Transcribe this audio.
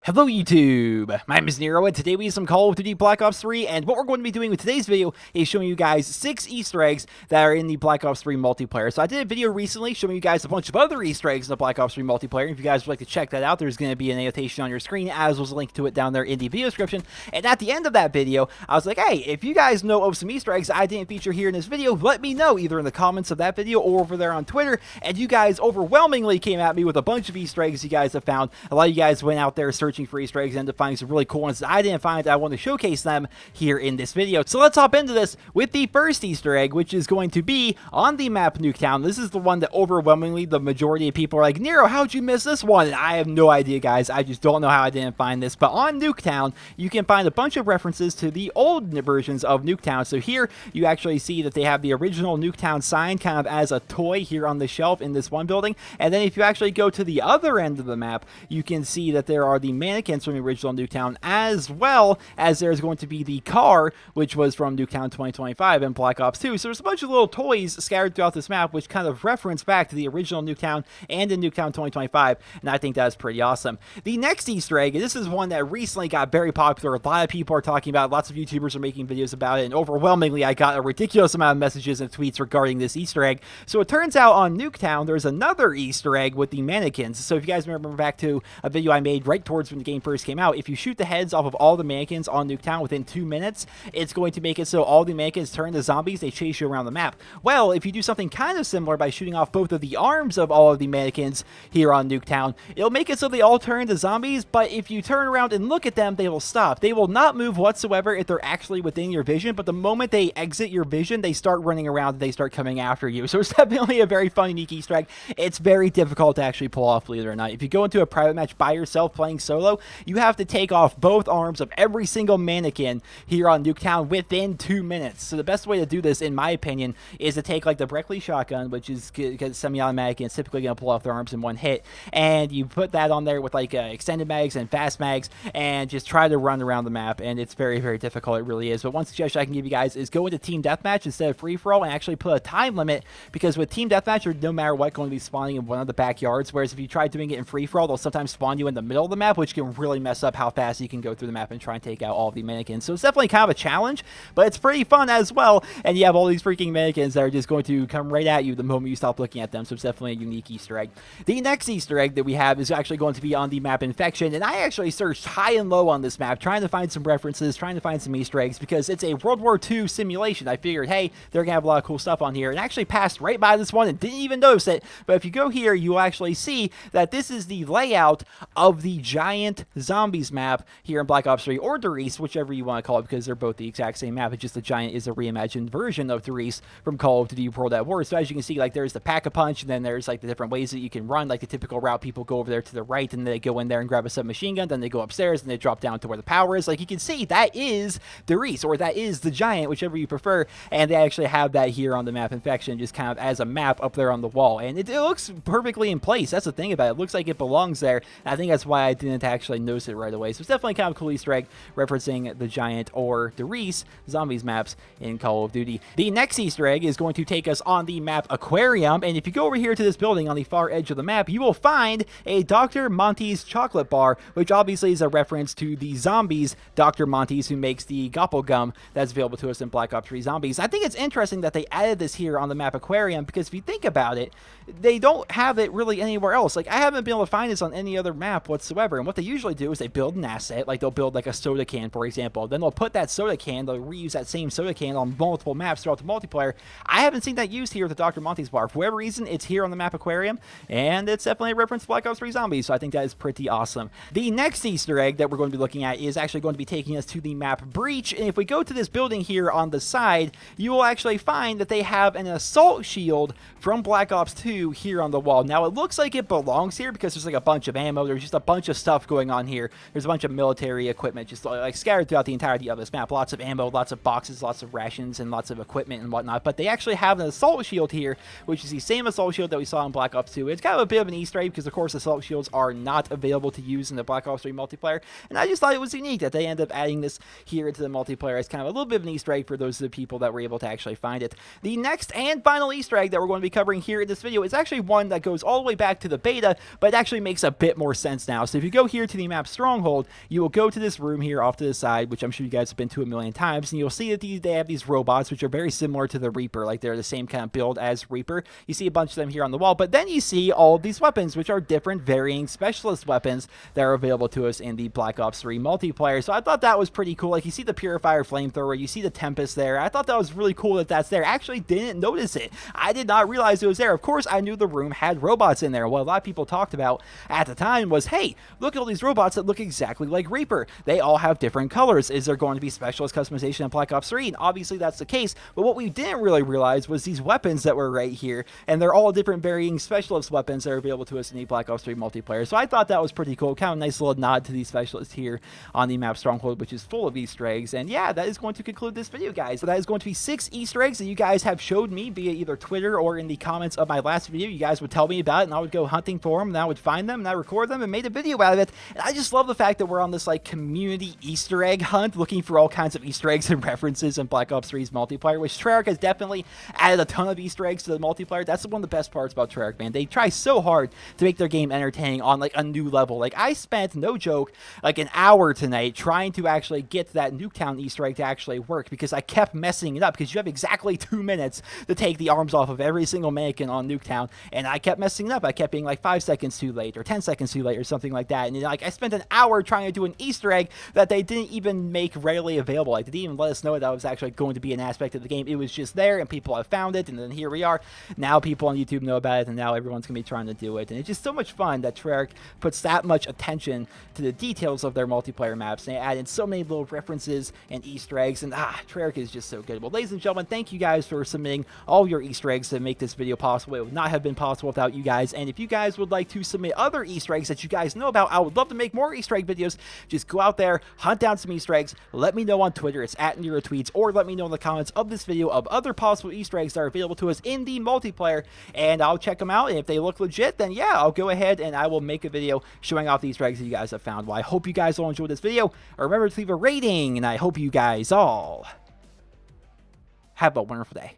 Hello YouTube, my name is Nero, and today we have some Call of Duty Black Ops 3, and what we're going to be doing with today's video is showing you guys 6 Easter eggs that are in the Black Ops 3 multiplayer. So I did a video recently showing you guys a bunch of other Easter eggs in the Black Ops 3 multiplayer. If you guys would like to check that out, there's going to be an annotation on your screen, as was a link to it down there in the video description. And at the end of that video, I was like, hey, if you guys know of some Easter eggs I didn't feature here in this video, let me know either in the comments of that video or over there on Twitter. And you guys overwhelmingly came at me with a bunch of Easter eggs you guys have found. A lot of you guys went out there searching for Easter eggs and ended up finding some really cool ones that I didn't find. I want to showcase them here in this video. So let's hop into this with the first Easter egg, which is going to be on the map Nuketown. This is the one that overwhelmingly the majority of people are like, Nero, how'd you miss this one? And I have no idea, guys. I just don't know how I didn't find this. But on Nuketown, you can find a bunch of references to the old versions of Nuketown. So here you actually see that they have the original Nuketown sign kind of as a toy here on the shelf in this one building. And then if you actually go to the other end of the map, you can see that there are the mannequins from the original Nuketown, as well as there's going to be the car, which was from Nuketown 2025 and Black Ops 2. So there's a bunch of little toys scattered throughout this map, which kind of reference back to the original Nuketown and in Nuketown 2025, and I think that's pretty awesome. The next Easter egg, and this is one that recently got very popular. A lot of people are talking about it. Lots of YouTubers are making videos about it, and overwhelmingly I got a ridiculous amount of messages and tweets regarding this Easter egg. So it turns out on Nuketown, there's another Easter egg with the mannequins. So if you guys remember back to a video I made right towards when the game first came out, if you shoot the heads off of all the mannequins on Nuketown within 2 minutes, it's going to make it so all the mannequins turn to zombies. They chase you around the map. Well, if you do something kind of similar by shooting off both of the arms of all of the mannequins here on Nuketown, it'll make it so they all turn to zombies, but if you turn around and look at them, they will stop. They will not move whatsoever if they're actually within your vision, but the moment they exit your vision, they start running around and they start coming after you. So it's definitely a very fun, unique Easter egg. It's very difficult to actually pull off, believe it or not. If you go into a private match by yourself playing solo, you have to take off both arms of every single mannequin here on Nuketown within 2 minutes. So the best way to do this, in my opinion, is to take like the Breckley shotgun, which is semi-automatic and it's typically going to pull off their arms in one hit, and you put that on there with like extended mags and fast mags and just try to run around the map, and it's very, very difficult. It really is. But one suggestion I can give you guys is go into team deathmatch instead of free-for-all and actually put a time limit, because with team deathmatch, you're no matter what going to be spawning in one of the backyards, whereas if you try doing it in free-for-all, they'll sometimes spawn you in the middle of the map, which can really mess up how fast you can go through the map and try and take out all of the mannequins. So it's definitely kind of a challenge, but it's pretty fun as well, and you have all these freaking mannequins that are just going to come right at you the moment you stop looking at them. So it's definitely a unique Easter egg. The next Easter egg that we have is actually going to be on the map Infection, and I actually searched high and low on this map trying to find some references, trying to find some Easter eggs, because it's a World War II simulation. I figured, hey, they're gonna have a lot of cool stuff on here, and actually passed right by this one and didn't even notice it. But if you go here, you'll actually see that this is the layout of the giant zombies map here in Black Ops 3, or Doris, whichever you want to call it, because they're both the exact same map. It's just the giant is a reimagined version of Doris from Call of Duty World at War. So as you can see, like there's the pack-a-punch, and then there's like the different ways that you can run, like the typical route. People go over there to the right, and they go in there and grab a submachine gun, then they go upstairs, and they drop down to where the power is. Like you can see, that is Doris, or that is the giant, whichever you prefer, and they actually have that here on the map Infection, just kind of as a map up there on the wall, and it looks perfectly in place. That's the thing about it. It looks like it belongs there, and I think that's why I didn't actually notice it right away. So it's definitely kind of a cool Easter egg referencing the giant or Doris zombies maps in Call of Duty. The next Easter egg is going to take us on the map Aquarium, and if you go over here to this building on the far edge of the map, you will find a Dr. Monty's chocolate bar, which obviously is a reference to the zombies Dr. Monty's, who makes the gobble gum that's available to us in Black Ops 3 Zombies. I think it's interesting that they added this here on the map Aquarium, because if you think about it, they don't have it really anywhere else. Like I haven't been able to find this on any other map whatsoever, and what they usually do is they build an asset, like they'll build like a soda can, for example, then they'll put that soda can, they'll reuse that same soda can on multiple maps throughout the multiplayer. I haven't seen that used here with the Dr. Monty's bar. For whatever reason, it's here on the map Aquarium, and it's definitely a reference to Black Ops 3 Zombies, so I think that is pretty awesome. The next Easter egg that we're going to be looking at is actually going to be taking us to the map Breach, and if we go to this building here on the side, you will actually find that they have an assault shield from Black Ops 2 here on the wall. Now, it looks like it belongs here because there's like a bunch of ammo, there's just a bunch of stuff going on here. There's a bunch of military equipment just like scattered throughout the entirety of this map. Lots of ammo, lots of boxes, lots of rations, and lots of equipment and whatnot. But they actually have an assault shield here, which is the same assault shield that we saw in Black Ops 2. It's kind of a bit of an Easter egg because, of course, assault shields are not available to use in the Black Ops 3 multiplayer. And I just thought it was unique that they end up adding this here into the multiplayer as kind of a little bit of an Easter egg for those of the people that were able to actually find it. The next and final Easter egg that we're going to be covering here in this video is actually one that goes all the way back to the beta, but it actually makes a bit more sense now. So if you go here to the map Stronghold, you will go to this room here off to the side, which I'm sure you guys have been to a million times, and you'll see that they have these robots, which are very similar to the Reaper. Like, they're the same kind of build as Reaper. You see a bunch of them here on the wall, but then you see all of these weapons, which are different varying specialist weapons that are available to us in the Black Ops 3 multiplayer. So I thought that was pretty cool. Like, you see the Purifier Flamethrower, you see the Tempest there. I thought that was really cool that that's there. I actually didn't notice it. I did not realize it was there. Of course, I knew the room had robots in there. What a lot of people talked about at the time was, hey, look at all these robots that look exactly like Reaper. They all have different colors. Is there going to be specialist customization in Black Ops 3? And obviously that's the case. But what we didn't really realize was these weapons that were right here, and they're all different varying specialist weapons that are available to us in the Black Ops 3 multiplayer. So I thought that was pretty cool. Kind of a nice little nod to these specialists here on the map Stronghold, which is full of Easter eggs. And yeah, that is going to conclude this video, guys. So that is going to be 6 Easter eggs that you guys have showed me via either Twitter or in the comments of my last video. You guys would tell me about it, and I would go hunting for them, and I would find them, and I record them, and made a video out of it. And I just love the fact that we're on this like community Easter egg hunt, looking for all kinds of Easter eggs and references in Black Ops 3's multiplayer, which Treyarch has definitely added a ton of Easter eggs to the multiplayer. That's one of the best parts about Treyarch, man. They try so hard to make their game entertaining on like a new level. Like, I spent, no joke, like an hour tonight trying to actually get that Nuketown Easter egg to actually work, because I kept messing it up, because you have exactly 2 minutes to take the arms off of every single mannequin on Nuketown, and I kept messing it up. I kept being like 5 seconds too late or 10 seconds too late or something like that. And like, I spent an hour trying to do an Easter egg that they didn't even make readily available. Like, they didn't even let us know that was actually going to be an aspect of the game. It was just there, and people have found it, and then here we are. Now people on YouTube know about it, and now everyone's gonna be trying to do it. And it's just so much fun that Treyarch puts that much attention to the details of their multiplayer maps, and they add in so many little references and Easter eggs, and Treyarch is just so good. Well, ladies and gentlemen, thank you guys for submitting all your Easter eggs to make this video possible. It would not have been possible without you guys. And if you guys would like to submit other Easter eggs that you guys know about, I would love to make more Easter egg videos. Just go out there, hunt down some Easter eggs, let me know on Twitter, it's at NeroTweets, or let me know in the comments of this video of other possible Easter eggs that are available to us in the multiplayer, and I'll check them out. And if they look legit, then yeah, I'll go ahead and I will make a video showing off the Easter eggs that you guys have found. Well, I hope you guys all enjoyed this video. Remember to leave a rating, and I hope you guys all have a wonderful day.